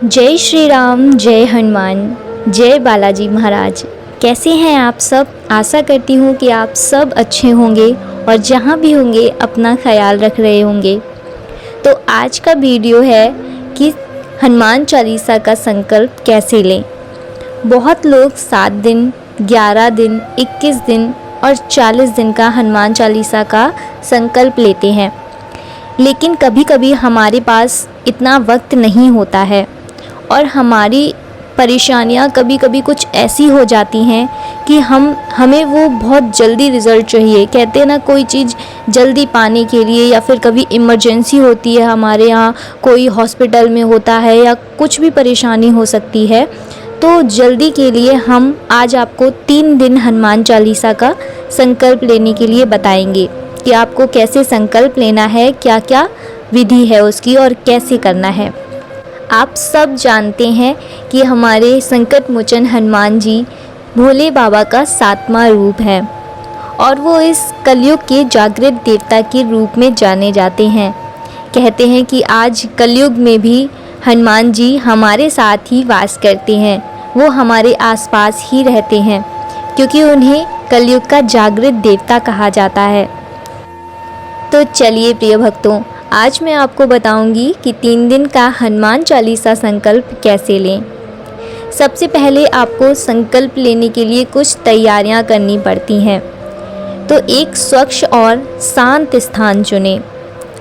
जय श्री राम, जय हनुमान, जय बालाजी महाराज। कैसे हैं आप सब? आशा करती हूँ कि आप सब अच्छे होंगे और जहाँ भी होंगे अपना ख्याल रख रहे होंगे। तो आज का वीडियो है कि हनुमान चालीसा का संकल्प कैसे लें। बहुत लोग 7 दिन, 11 दिन, 21 दिन और 40 दिन का हनुमान चालीसा का संकल्प लेते हैं, लेकिन कभी कभी हमारे पास इतना वक्त नहीं होता है और हमारी परेशानियां कभी कभी कुछ ऐसी हो जाती हैं कि हमें वो बहुत जल्दी रिज़ल्ट चाहिए। कहते हैं ना, कोई चीज़ जल्दी पाने के लिए, या फिर कभी इमरजेंसी होती है, हमारे यहाँ कोई हॉस्पिटल में होता है या कुछ भी परेशानी हो सकती है, तो जल्दी के लिए हम आज आपको 3 दिन हनुमान चालीसा का संकल्प लेने के लिए बताएंगे कि आपको कैसे संकल्प लेना है, क्या क्या विधि है उसकी और कैसे करना है। आप सब जानते हैं कि हमारे संकट मोचन हनुमान जी भोले बाबा का 7वां रूप है और वो इस कलयुग के जागृत देवता के रूप में जाने जाते हैं। कहते हैं कि आज कलयुग में भी हनुमान जी हमारे साथ ही वास करते हैं, वो हमारे आसपास ही रहते हैं, क्योंकि उन्हें कलयुग का जागृत देवता कहा जाता है। तो चलिए प्रिय भक्तों, आज मैं आपको बताऊंगी कि 3 दिन का हनुमान चालीसा संकल्प कैसे लें। सबसे पहले आपको संकल्प लेने के लिए कुछ तैयारियां करनी पड़ती हैं। तो एक स्वच्छ और शांत स्थान चुनें।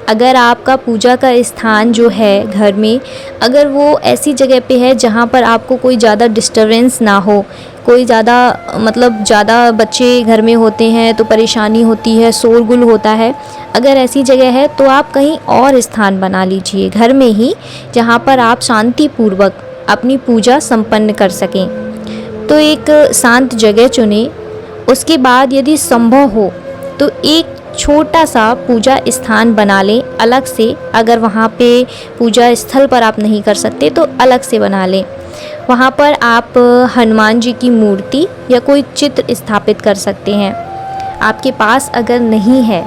अगर आपका पूजा का स्थान जो है घर में, अगर वो ऐसी जगह पे है जहाँ पर आपको कोई ज़्यादा डिस्टरबेंस ना हो, कोई ज़्यादा बच्चे घर में होते हैं तो परेशानी होती है, शोरगुल होता है, अगर ऐसी जगह है तो आप कहीं और स्थान बना लीजिए घर में ही, जहाँ पर आप शांतिपूर्वक अपनी पूजा संपन्न कर सकें। तो एक शांत जगह चुनें। उसके बाद यदि संभव हो तो एक छोटा सा पूजा स्थान बना लें अलग से। अगर वहाँ पे पूजा स्थल पर आप नहीं कर सकते तो अलग से बना लें। वहाँ पर आप हनुमान जी की मूर्ति या कोई चित्र स्थापित कर सकते हैं। आपके पास अगर नहीं है,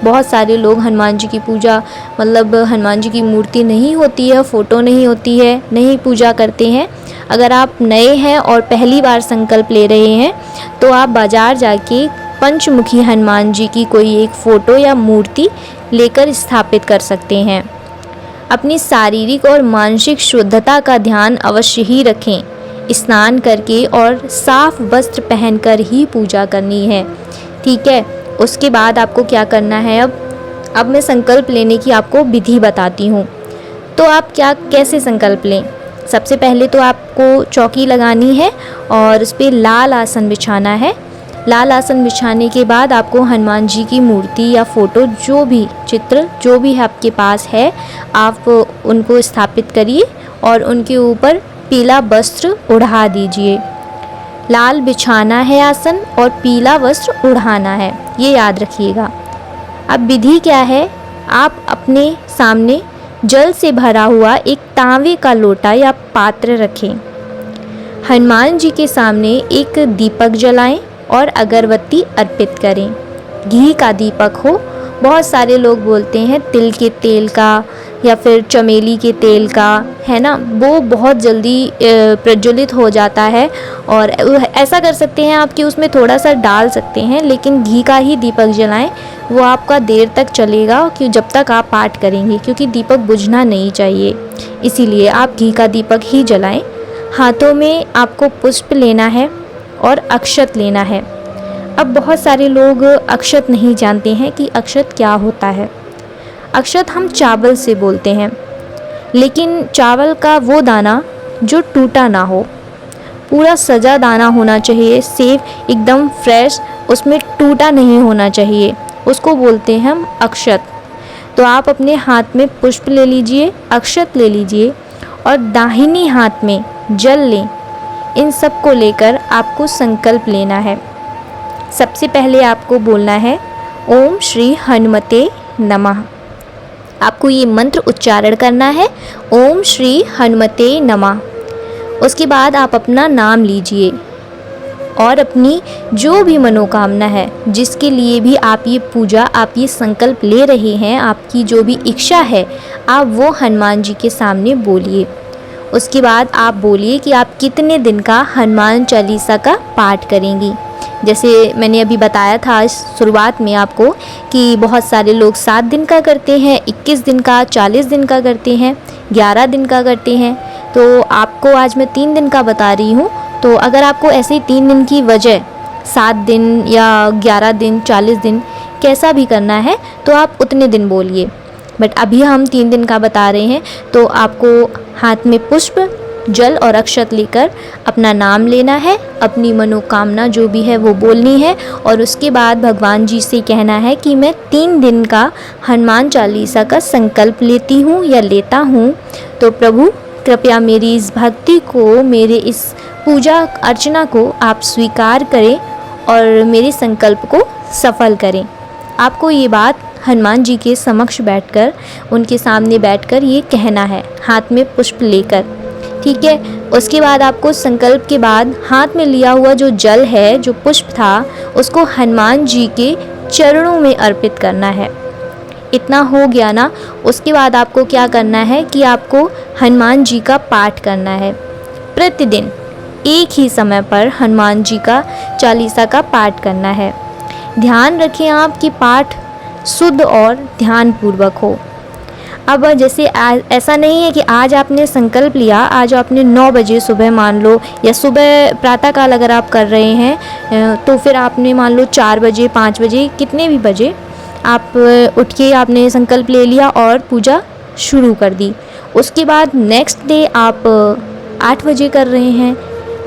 बहुत सारे लोग हनुमान जी की पूजा हनुमान जी की मूर्ति नहीं होती है, फ़ोटो नहीं होती है, नहीं पूजा करते हैं। अगर आप नए हैं और पहली बार संकल्प ले रहे हैं तो आप बाज़ार जाके पंचमुखी हनुमान जी की कोई एक फ़ोटो या मूर्ति लेकर स्थापित कर सकते हैं। अपनी शारीरिक और मानसिक शुद्धता का ध्यान अवश्य ही रखें। स्नान करके और साफ वस्त्र पहनकर ही पूजा करनी है, ठीक है। उसके बाद आपको क्या करना है, अब मैं संकल्प लेने की आपको विधि बताती हूँ। तो आप कैसे संकल्प लें। सबसे पहले तो आपको चौकी लगानी है और उस पर लाल आसन बिछाना है। लाल आसन बिछाने के बाद आपको हनुमान जी की मूर्ति या फ़ोटो, जो भी चित्र जो भी आपके पास है, आप उनको स्थापित करिए और उनके ऊपर पीला वस्त्र ओढ़ा दीजिए। लाल बिछाना है आसन और पीला वस्त्र ओढ़ाना है, ये याद रखिएगा। अब विधि क्या है, आप अपने सामने जल से भरा हुआ एक तांबे का लोटा या पात्र रखें। हनुमान जी के सामने एक दीपक जलाएं और अगरबत्ती अर्पित करें। घी का दीपक हो। बहुत सारे लोग बोलते हैं तिल के तेल का या फिर चमेली के तेल का, है ना, वो बहुत जल्दी प्रज्वलित हो जाता है और ऐसा कर सकते हैं आप कि उसमें थोड़ा सा डाल सकते हैं, लेकिन घी का ही दीपक जलाएं। वो आपका देर तक चलेगा कि जब तक आप पाठ करेंगे, क्योंकि दीपक बुझना नहीं चाहिए, इसीलिए आप घी का दीपक ही जलाएं। हाथों में आपको पुष्प लेना है और अक्षत लेना है। अब बहुत सारे लोग अक्षत नहीं जानते हैं कि अक्षत क्या होता है। अक्षत हम चावल से बोलते हैं, लेकिन चावल का वो दाना जो टूटा ना हो, पूरा सजा दाना होना चाहिए, सेफ एकदम फ्रेश, उसमें टूटा नहीं होना चाहिए, उसको बोलते हैं हम अक्षत। तो आप अपने हाथ में पुष्प ले लीजिए, अक्षत ले लीजिए और दाहिनी हाथ में जल लें। इन सब को लेकर आपको संकल्प लेना है। सबसे पहले आपको बोलना है ओम श्री हनुमते नमः। आपको ये मंत्र उच्चारण करना है, ओम श्री हनुमते नमः। उसके बाद आप अपना नाम लीजिए और अपनी जो भी मनोकामना है, जिसके लिए भी आप ये पूजा, आप ये संकल्प ले रहे हैं, आपकी जो भी इच्छा है, आप वो हनुमान जी के सामने बोलिए। उसके बाद आप बोलिए कि आप कितने दिन का हनुमान चालीसा का पाठ करेंगी। जैसे मैंने अभी बताया था शुरुआत में आपको कि बहुत सारे लोग 7 दिन का करते हैं, 21 दिन का, 40 दिन का करते हैं, 11 दिन का करते हैं। तो आपको आज मैं 3 दिन का बता रही हूँ। तो अगर आपको ऐसे ही 3 दिन की वजह 7 दिन या 11 दिन, 40 दिन कैसा भी करना है तो आप उतने दिन बोलिए। बट अभी हम 3 दिन का बता रहे हैं। तो आपको हाथ में पुष्प, जल और अक्षत लेकर अपना नाम लेना है, अपनी मनोकामना जो भी है वो बोलनी है और उसके बाद भगवान जी से कहना है कि मैं 3 दिन का हनुमान चालीसा का संकल्प लेती हूँ या लेता हूँ। तो प्रभु कृपया मेरी इस भक्ति को, मेरे इस पूजा अर्चना को आप स्वीकार करें और मेरे संकल्प को सफल करें। आपको ये बात हनुमान जी के समक्ष बैठकर, उनके सामने बैठकर ये कहना है, हाथ में पुष्प लेकर। ठीक है। उसके बाद आपको संकल्प के बाद हाथ में लिया हुआ जो जल है, जो पुष्प था, उसको हनुमान जी के चरणों में अर्पित करना है। इतना हो गया ना। उसके बाद आपको क्या करना है कि आपको हनुमान जी का पाठ करना है। प्रतिदिन एक ही समय पर हनुमान जी का चालीसा का पाठ करना है। ध्यान रखें आप कि पाठ शुद्ध और ध्यानपूर्वक हो। अब जैसे ऐसा नहीं है कि आज आपने संकल्प लिया, आज आपने 9 बजे सुबह मान लो, या सुबह प्रातःकाल अगर आप कर रहे हैं तो फिर आपने मान लो 4 बजे, 5 बजे, कितने भी बजे आप उठ के आपने संकल्प ले लिया और पूजा शुरू कर दी। उसके बाद नेक्स्ट डे आप 8 बजे कर रहे हैं,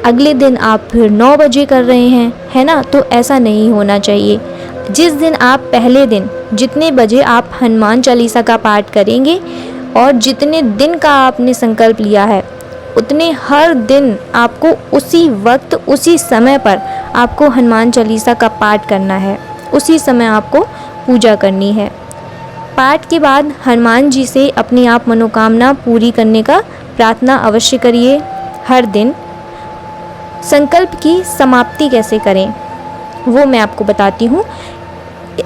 अगले दिन आप फिर 9 बजे कर रहे हैं, है ना। तो ऐसा नहीं होना चाहिए। जिस दिन आप पहले दिन जितने बजे आप हनुमान चालीसा का पाठ करेंगे और जितने दिन का आपने संकल्प लिया है, उतने हर दिन आपको उसी वक्त, उसी समय पर आपको हनुमान चालीसा का पाठ करना है। उसी समय आपको पूजा करनी है। पाठ के बाद हनुमान जी से अपनी आप मनोकामना पूरी करने का प्रार्थना अवश्य करिए हर दिन। संकल्प की समाप्ति कैसे करें वो मैं आपको बताती हूँ।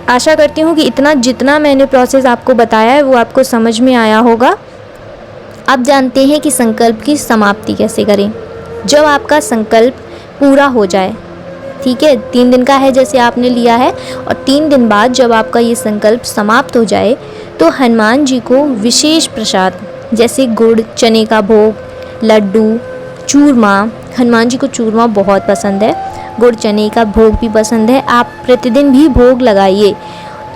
आशा करती हूँ कि जितना मैंने प्रोसेस आपको बताया है वो आपको समझ में आया होगा। अब जानते हैं कि संकल्प की समाप्ति कैसे करें। जब आपका संकल्प पूरा हो जाए, ठीक है, 3 दिन का है जैसे आपने लिया है, और 3 दिन बाद जब आपका ये संकल्प समाप्त हो जाए तो हनुमान जी को विशेष प्रसाद जैसे गुड़, चने का भोग, लड्डू, चूरमा, हनुमान जी को चूरमा बहुत पसंद है, गुड़ चने का भोग भी पसंद है। आप प्रतिदिन भी भोग लगाइए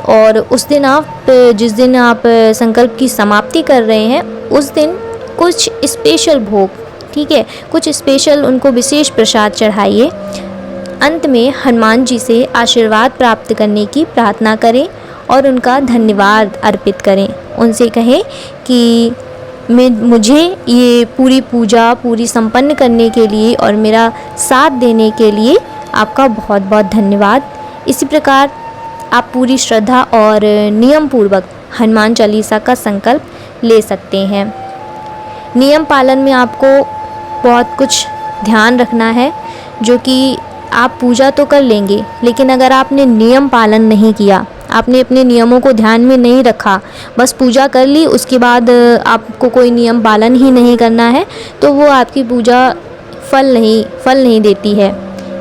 और उस दिन आप, जिस दिन आप संकल्प की समाप्ति कर रहे हैं, उस दिन कुछ स्पेशल भोग, ठीक है, कुछ स्पेशल उनको विशेष प्रसाद चढ़ाइए। अंत में हनुमान जी से आशीर्वाद प्राप्त करने की प्रार्थना करें और उनका धन्यवाद अर्पित करें। उनसे कहें कि मुझे ये पूरी पूजा पूरी संपन्न करने के लिए और मेरा साथ देने के लिए आपका बहुत बहुत धन्यवाद। इसी प्रकार आप पूरी श्रद्धा और नियम पूर्वक हनुमान चालीसा का संकल्प ले सकते हैं। नियम पालन में आपको बहुत कुछ ध्यान रखना है, जो कि आप पूजा तो कर लेंगे, लेकिन अगर आपने नियम पालन नहीं किया, आपने अपने नियमों को ध्यान में नहीं रखा, बस पूजा कर ली, उसके बाद आपको कोई नियम पालन ही नहीं करना है, तो वो आपकी पूजा फल नहीं देती है,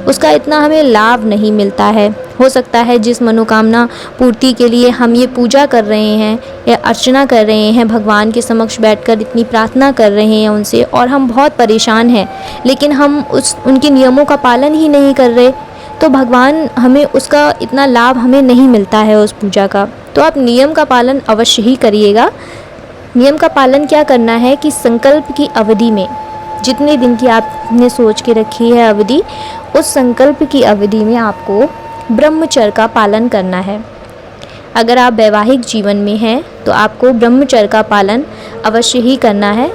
उसका इतना हमें लाभ नहीं मिलता है। हो सकता है जिस मनोकामना पूर्ति के लिए हम ये पूजा कर रहे हैं या अर्चना कर रहे हैं, भगवान के समक्ष बैठकर इतनी प्रार्थना कर रहे हैं उनसे, और हम बहुत परेशान हैं, लेकिन हम उनके नियमों का पालन ही नहीं कर रहे, तो भगवान हमें उसका इतना लाभ हमें नहीं मिलता है उस पूजा का। तो आप नियम का पालन अवश्य ही करिएगा। नियम का पालन क्या करना है कि संकल्प की अवधि में, जितने दिन की आपने सोच के रखी है अवधि, उस संकल्प की अवधि में आपको ब्रह्मचर्य का पालन करना है। अगर आप वैवाहिक जीवन में हैं तो आपको ब्रह्मचर्य का पालन अवश्य ही करना है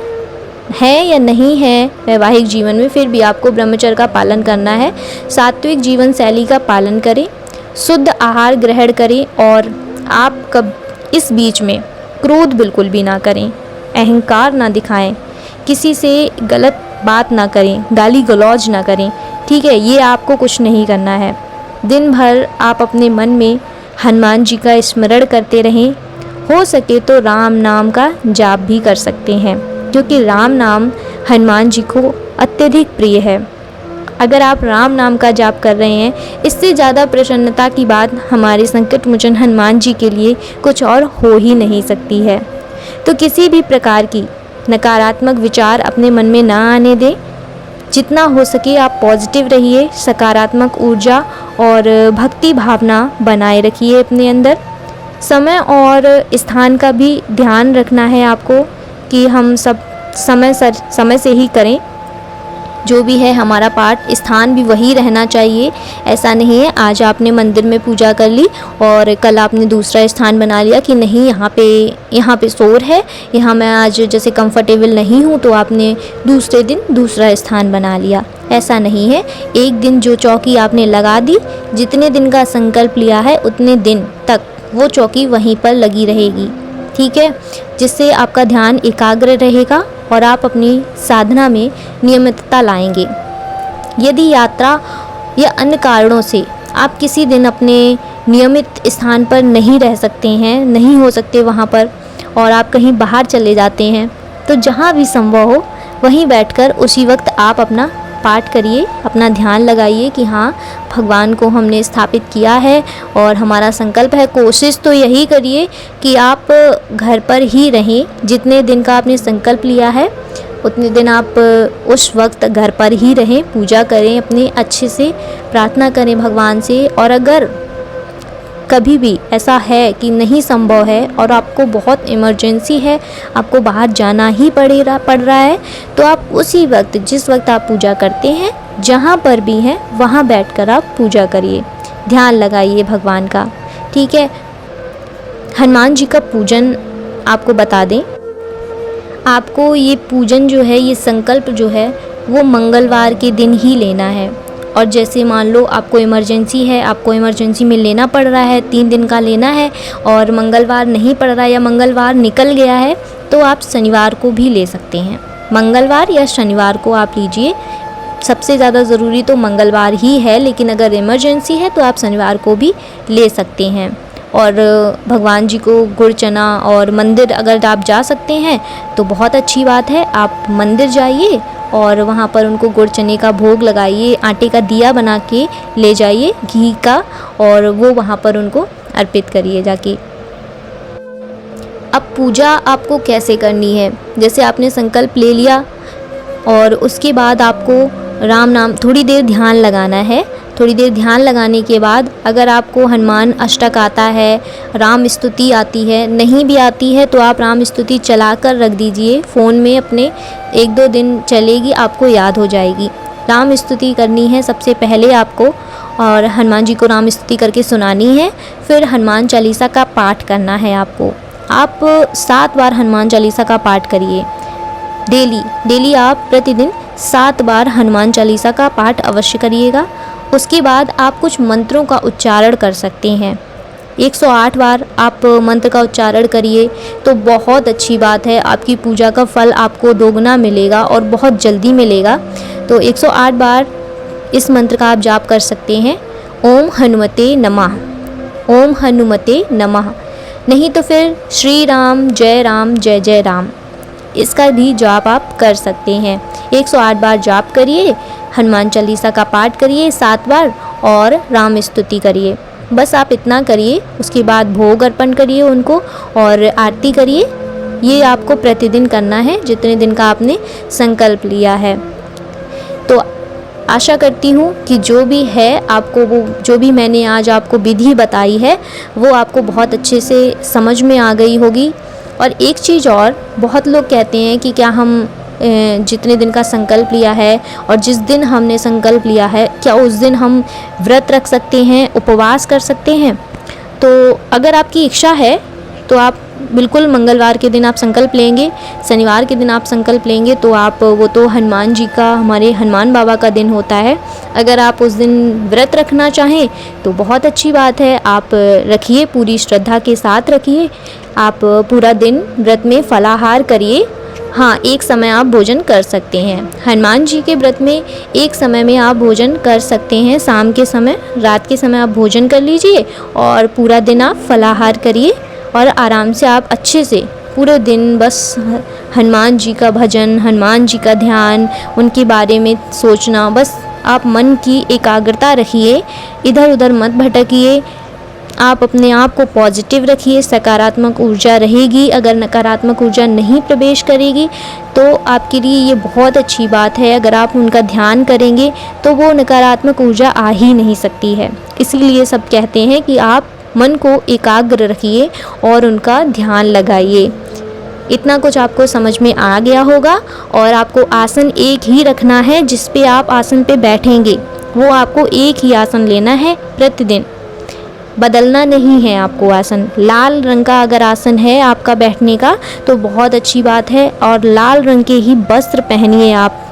या नहीं है वैवाहिक जीवन में, फिर भी आपको ब्रह्मचर्य का पालन करना है। सात्विक जीवन शैली का पालन करें, शुद्ध आहार ग्रहण करें, और आप कब इस बीच में क्रोध बिल्कुल भी ना करें, अहंकार ना दिखाएं, किसी से गलत बात ना करें, गाली गलौज ना करें, ठीक है, ये आपको कुछ नहीं करना है। दिन भर आप अपने मन में हनुमान जी का स्मरण करते रहें। हो सके तो राम नाम का जाप भी कर सकते हैं, क्योंकि राम नाम हनुमान जी को अत्यधिक प्रिय है। अगर आप राम नाम का जाप कर रहे हैं, इससे ज़्यादा प्रसन्नता की बात हमारे संकट मोचन हनुमान जी के लिए कुछ और हो ही नहीं सकती है। तो किसी भी प्रकार की नकारात्मक विचार अपने मन में ना आने दें। जितना हो सके आप पॉजिटिव रहिए, सकारात्मक ऊर्जा और भक्ति भावना बनाए रखिए अपने अंदर। समय और स्थान का भी ध्यान रखना है आपको कि हम सब समय से ही करें। जो भी है हमारा पाठ, स्थान भी वही रहना चाहिए। ऐसा नहीं है आज आपने मंदिर में पूजा कर ली और कल आपने दूसरा स्थान बना लिया कि नहीं यहाँ पे शोर है, यहाँ मैं आज जैसे कंफर्टेबल नहीं हूँ, तो आपने दूसरे दिन दूसरा स्थान बना लिया। ऐसा नहीं है। एक दिन जो चौकी आपने लगा दी, जितने दिन का संकल्प लिया है उतने दिन तक वो चौकी वहीं पर लगी रहेगी, ठीक है, जिससे आपका ध्यान एकाग्र रहेगा और आप अपनी साधना में नियमितता लाएंगे। यदि यात्रा या अन्य कारणों से आप किसी दिन अपने नियमित स्थान पर नहीं रह सकते हैं, नहीं हो सकते वहाँ पर, और आप कहीं बाहर चले जाते हैं, तो जहाँ भी संभव हो वहीं बैठकर उसी वक्त आप अपना पाठ करिए, अपना ध्यान लगाइए कि हाँ भगवान को हमने स्थापित किया है और हमारा संकल्प है। कोशिश तो यही करिए कि आप घर पर ही रहें। जितने दिन का आपने संकल्प लिया है उतने दिन आप उस वक्त घर पर ही रहें, पूजा करें, अपने अच्छे से प्रार्थना करें भगवान से। और अगर कभी भी ऐसा है कि नहीं संभव है और आपको बहुत इमरजेंसी है, आपको बाहर जाना ही पड़ रहा है, तो आप उसी वक्त, जिस वक्त आप पूजा करते हैं, जहाँ पर भी हैं वहाँ बैठकर आप पूजा करिए, ध्यान लगाइए भगवान का, ठीक है। हनुमान जी का पूजन आपको बता दें, आपको ये पूजन जो है, ये संकल्प जो है वो मंगलवार के दिन ही लेना है। और जैसे मान लो आपको इमरजेंसी है, आपको इमरजेंसी में लेना पड़ रहा है, 3 दिन का लेना है और मंगलवार नहीं पड़ रहा या मंगलवार निकल गया है, तो आप शनिवार को भी ले सकते हैं। मंगलवार या शनिवार को आप लीजिए। सबसे ज़्यादा ज़रूरी तो मंगलवार ही है, लेकिन अगर इमरजेंसी है तो आप शनिवार को भी ले सकते हैं। और भगवान जी को गुड़ चना, और मंदिर अगर आप जा सकते हैं तो बहुत अच्छी बात है, आप मंदिर जाइए और वहाँ पर उनको गुड़ चने का भोग लगाइए, आटे का दिया बना के ले जाइए घी का, और वो वहाँ पर उनको अर्पित करिए जाके। अब पूजा आपको कैसे करनी है, जैसे आपने संकल्प ले लिया और उसके बाद आपको राम नाम थोड़ी देर ध्यान लगाना है। थोड़ी देर ध्यान लगाने के बाद अगर आपको हनुमान अष्टक आता है, राम स्तुति आती है, नहीं भी आती है तो आप राम स्तुति चला कर रख दीजिए फ़ोन में अपने, 1-2 दिन चलेगी, आपको याद हो जाएगी। राम स्तुति करनी है सबसे पहले आपको, और हनुमान जी को राम स्तुति करके सुनानी है। फिर हनुमान चालीसा का पाठ करना है आपको। आप 7 बार हनुमान चालीसा का पाठ करिए डेली आप प्रतिदिन 7 बार हनुमान चालीसा का पाठ अवश्य करिएगा। उसके बाद आप कुछ मंत्रों का उच्चारण कर सकते हैं। 108 बार आप मंत्र का उच्चारण करिए तो बहुत अच्छी बात है, आपकी पूजा का फल आपको दोगुना मिलेगा और बहुत जल्दी मिलेगा। तो 108 बार इस मंत्र का आप जाप कर सकते हैं, ओम हनुमते नमः, ओम हनुमते नमः। नहीं तो फिर श्री राम जय जय राम, इसका भी जाप आप कर सकते हैं। 108 बार जाप करिए, हनुमान चालीसा का पाठ करिए 7 बार और राम स्तुति करिए। बस आप इतना करिए, उसके बाद भोग अर्पण करिए उनको और आरती करिए। ये आपको प्रतिदिन करना है जितने दिन का आपने संकल्प लिया है। तो आशा करती हूँ कि जो भी है आपको, वो जो भी मैंने आज आपको विधि बताई है वो आपको बहुत अच्छे से समझ में आ गई होगी। और एक चीज़ और, बहुत लोग कहते हैं कि क्या हम जितने दिन का संकल्प लिया है और जिस दिन हमने संकल्प लिया है, क्या उस दिन हम व्रत रख सकते हैं, उपवास कर सकते हैं? तो अगर आपकी इच्छा है तो आप बिल्कुल मंगलवार के दिन आप संकल्प लेंगे, शनिवार के दिन आप संकल्प लेंगे तो आप, वो तो हनुमान जी का, हमारे हनुमान बाबा का दिन होता है। अगर आप उस दिन व्रत रखना चाहें तो बहुत अच्छी बात है, आप रखिए, पूरी श्रद्धा के साथ रखिए। आप पूरा दिन व्रत में फलाहार करिए। हाँ, एक समय आप भोजन कर सकते हैं। हनुमान जी के व्रत में एक समय में आप भोजन कर सकते हैं, शाम के समय, रात के समय आप भोजन कर लीजिए और पूरा दिन आप फलाहार करिए और आराम से आप अच्छे से पूरे दिन बस हनुमान जी का भजन, हनुमान जी का ध्यान, उनके बारे में सोचना, बस आप मन की एकाग्रता रखिए, इधर उधर मत भटकिए। आप अपने आप को पॉजिटिव रखिए, सकारात्मक ऊर्जा रहेगी। अगर नकारात्मक ऊर्जा नहीं प्रवेश करेगी तो आपके लिए ये बहुत अच्छी बात है। अगर आप उनका ध्यान करेंगे तो वो नकारात्मक ऊर्जा आ ही नहीं सकती है। इसीलिए सब कहते हैं कि आप मन को एकाग्र रखिए और उनका ध्यान लगाइए। इतना कुछ आपको समझ में आ गया होगा। और आपको आसन एक ही रखना है, जिस पे आप आसन पे बैठेंगे वो आपको एक ही आसन लेना है प्रतिदिन, बदलना नहीं है आपको आसन। लाल रंग का अगर आसन है आपका बैठने का तो बहुत अच्छी बात है, और लाल रंग के ही वस्त्र पहनिए आप।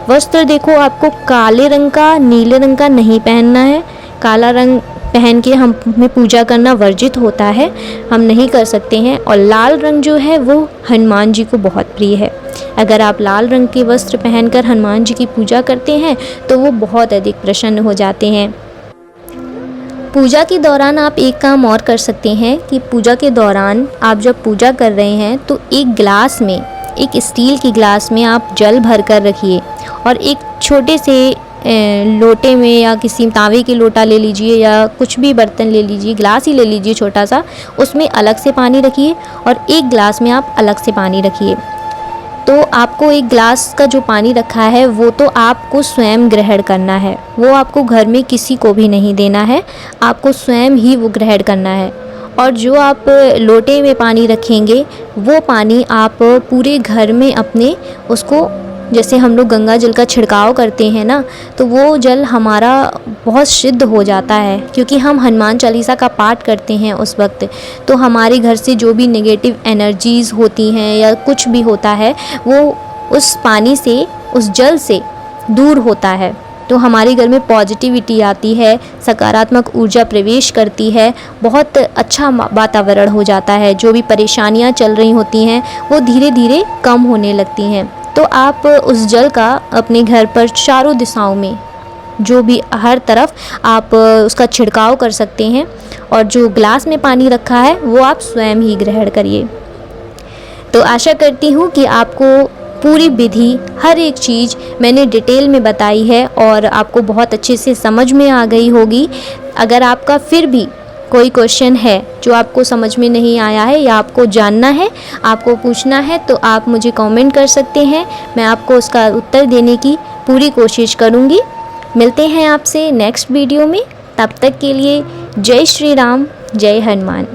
वस्त्र देखो, आपको काले रंग का, नीले रंग का नहीं पहनना है। काला रंग पहन के हमें पूजा करना वर्जित होता है, हम नहीं कर सकते हैं। और लाल रंग जो है वो हनुमान जी को बहुत प्रिय है। अगर आप लाल रंग के वस्त्र पहनकर हनुमान जी की पूजा करते हैं तो वो बहुत अधिक प्रसन्न हो जाते हैं। पूजा के दौरान आप एक काम और कर सकते हैं कि पूजा के दौरान आप जब पूजा कर रहे हैं तो एक गिलास में, एक स्टील की गिलास में आप जल भर कर रखिए, और एक छोटे से लोटे में या किसी तांबे के लोटा ले लीजिए या कुछ भी बर्तन ले लीजिए, गिलास ही ले लीजिए छोटा सा, उसमें अलग से पानी रखिए और एक गिलास में आप अलग से पानी रखिए। तो आपको एक गिलास का जो पानी रखा है वो तो आपको स्वयं ग्रहण करना है, वो आपको घर में किसी को भी नहीं देना है, आपको स्वयं ही वो ग्रहण करना है। और जो आप लोटे में पानी रखेंगे वो पानी आप पूरे घर में अपने उसको, जैसे हम लोग गंगा जल का छिड़काव करते हैं ना, तो वो जल हमारा बहुत शुद्ध हो जाता है, क्योंकि हम हनुमान चालीसा का पाठ करते हैं उस वक्त। तो हमारे घर से जो भी नेगेटिव एनर्जीज़ होती हैं या कुछ भी होता है वो उस पानी से, उस जल से दूर होता है। तो हमारे घर में पॉजिटिविटी आती है, सकारात्मक ऊर्जा प्रवेश करती है, बहुत अच्छा वातावरण हो जाता है। जो भी परेशानियां चल रही होती हैं वो धीरे धीरे कम होने लगती हैं। तो आप उस जल का अपने घर पर चारों दिशाओं में, जो भी हर तरफ आप उसका छिड़काव कर सकते हैं। और जो ग्लास में पानी रखा है वो आप स्वयं ही ग्रहण करिए। तो आशा करती हूँ कि आपको पूरी विधि, हर एक चीज़ मैंने डिटेल में बताई है और आपको बहुत अच्छे से समझ में आ गई होगी। अगर आपका फिर भी कोई क्वेश्चन है जो आपको समझ में नहीं आया है या आपको जानना है, आपको पूछना है, तो आप मुझे कमेंट कर सकते हैं। मैं आपको उसका उत्तर देने की पूरी कोशिश करूँगी। मिलते हैं आपसे नेक्स्ट वीडियो में, तब तक के लिए जय श्री राम, जय हनुमान।